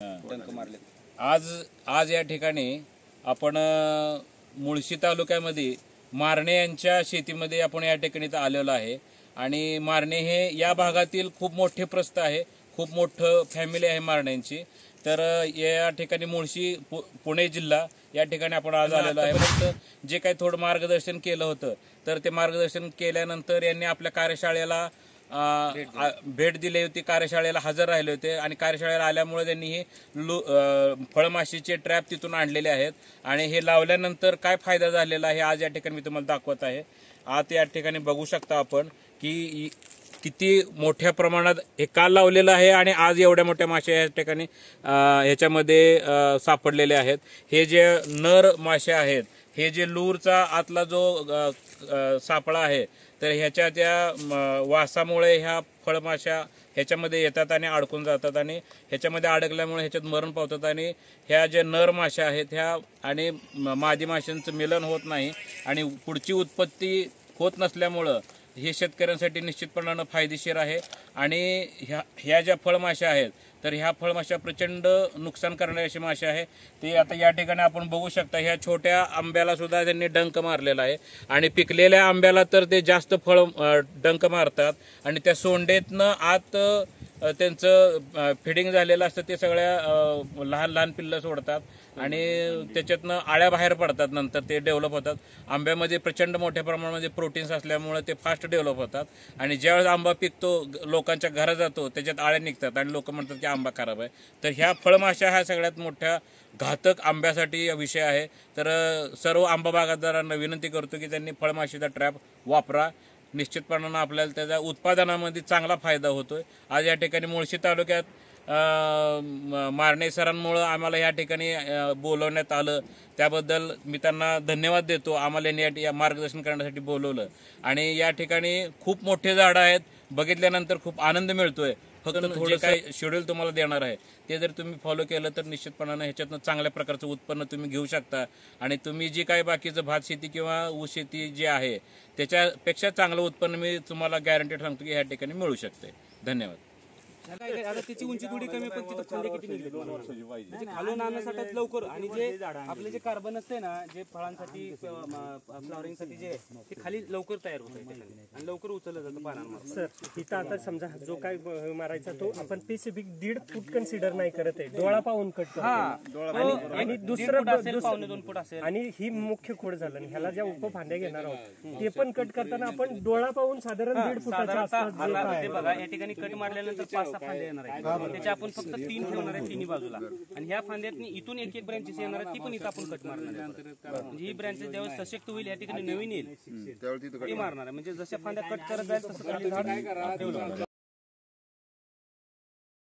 डंक मारले। आज या ठिकाणी आपण मुळशी तालुक्यामध्ये मारणे यांच्या शेतीमध्ये आपण या ठिकाणी आलेलो आहे आणि मारणे हे या भागातील खूप मोठे प्रस्थ आहे, खूप मोठं फॅमिली आहे मारण्यांची। तर या ठिकाणी मुळशी पुणे जिल्हा या ठिकाणी आपण आज आलेलो आहे। फक्त जे काही थोडं मार्गदर्शन केलं होतं तर ते मार्गदर्शन केल्यानंतर यांनी आपल्या कार्यशाळेला भेट दिली होती, कार्यशाळेला हजर राहिले होते आणि कार्यशाळेला आल्यामुळे त्यांनी हे फळमाशीचे ट्रॅप तिथून आणलेले आहेत आणि हे लावल्यानंतर काय फायदा झालेला आहे आज या ठिकाणी मी तुम्हाला दाखवत आहे। आज या ठिकाणी बघू शकता आपण की किती मोठ्या प्रमाणात हे काल लावलेलं आहे आणि आज एवढ्या मोठ्या मासे या ठिकाणी ह्याच्यामध्ये सापडलेले आहेत। हे जे नर मासे आहेत, हे जे लूरचा आतला जो सापळा आहे तर ह्याच्या त्या वासामुळे ह्या फळमाशा ह्याच्यामध्ये येतात आणि अडकून जातात आणि ह्याच्यामध्ये अडकल्यामुळे ह्याच्यात मरण पावतात आणि ह्या ज्या नर माशा आहेत ह्या आणि मादी माशांचं मिलन होत नाही आणि पुढची उत्पत्ती होत नसल्यामुळं हे शेतकऱ्यांसाठी निश्चितपणाने फायदेशीर आहे। आणि ह्या ज्या फळमाशा आहेत तर ह्या फळमाशा प्रचंड नुकसान करणारी अशी मासे आहे। ते आता या ठिकाणी आपण बघू शकता, ह्या छोट्या आंब्याला सुद्धा त्यांनी डंक मारलेला आहे आणि पिकलेल्या आंब्याला तर ते जास्त फळ डंक मारतात आणि त्या सोंडेतनं आत त्यांचं फिडिंग झालेलं असतं, ते सगळ्या लहान लहान पिल्लं सोडतात आणि त्याच्यातनं आळ्या बाहेर पडतात, नंतर ते डेव्हलप होतात। आंब्यामध्ये प्रचंड मोठ्या प्रमाणामध्ये प्रोटीन्स असल्यामुळे ते फास्ट डेव्हलप होतात आणि ज्यावेळेस आंबा पिकतो लोकांच्या घरात जातो त्याच्यात आळ्या निघतात आणि लोक म्हणतात की आंबा खराब आहे। तर ह्या फळमाशा हा सगळ्यात मोठ्या घातक आंब्यासाठी विषय आहे। तर सर्व आंबा बागायतदारांना विनंती करतो की त्यांनी फळमाशीचा ट्रॅप वापरा, निश्चितपणाने आपल्याला त्याच्या उत्पादनामध्ये चांगला फायदा होतोय। आज या ठिकाणी मुळशी तालुक्यात मारणे सरांमुळे आम्हाला या ठिकाणी बोलवण्यात आलं, त्याबद्दल मी त्यांना धन्यवाद देतो। आम्हाला या मार्गदर्शन करण्यासाठी बोलवलं आणि या ठिकाणी खूप मोठे झाडं आहेत, बघितल्यानंतर खूप आनंद मिळतोय। फक्त थोडं काय शेड्यूल तुम्हाला देणार आहे ते जर तुम्ही फॉलो केलं तर निश्चितपणाने ह्याच्यातनं चांगल्या प्रकारचं उत्पन्न तुम्ही घेऊ शकता आणि तुम्ही जी काही बाकीचं भात शेती किंवा ऊस शेती जी आहे त्याच्यापेक्षा चांगलं उत्पन्न मी तुम्हाला गॅरंटेड सांगतो की ह्या ठिकाणी मिळू शकते। धन्यवाद। आता त्याची उंची थोडी कमी पण तिथं फांदे किती निघले 2 वर्षाची म्हणजे खालून आणण्यासाठी लवकर आणि जे आपले जे कार्बन असते ना जे फळांसाठी फ्लॉवरिंग साठी जे ते खाली लवकर तयार होतं आणि लवकर उचललं जातं पानांमध्ये। सर इथं आता समजा जो काय मारायचा तो आपण स्पेसिफिक 1.5 फूट कन्सिडर नाही करत आहे, डोळा पाहून कट करतो आणि दुसरं 2 फूट असेल आणि ही मुख्य खोड झालं आणि ह्याला ज्या उपफांद्या घेणार आहोत ते पण कट करताना आपण डोळा पाहून साधारण 1.5 फुटाच्या आसपास ते बघा या ठिकाणी कट मारल्यानंतर 5-6 फांदे येणार आहेत, त्याचे आपण फक्त 3 ठेवणार आहे तिन्ही बाजूला आणि ह्या फांद्यातनी इथून एक ब्रँचेस येणार आहेत ती पण इथं आपण कट मारणार आहे। म्हणजे ही ब्रँचेस जेव्हा सशक्त होईल या ठिकाणी नवीन येईल ती मारणार आहे, म्हणजे जशा फांद्या कट करत जाईल तसं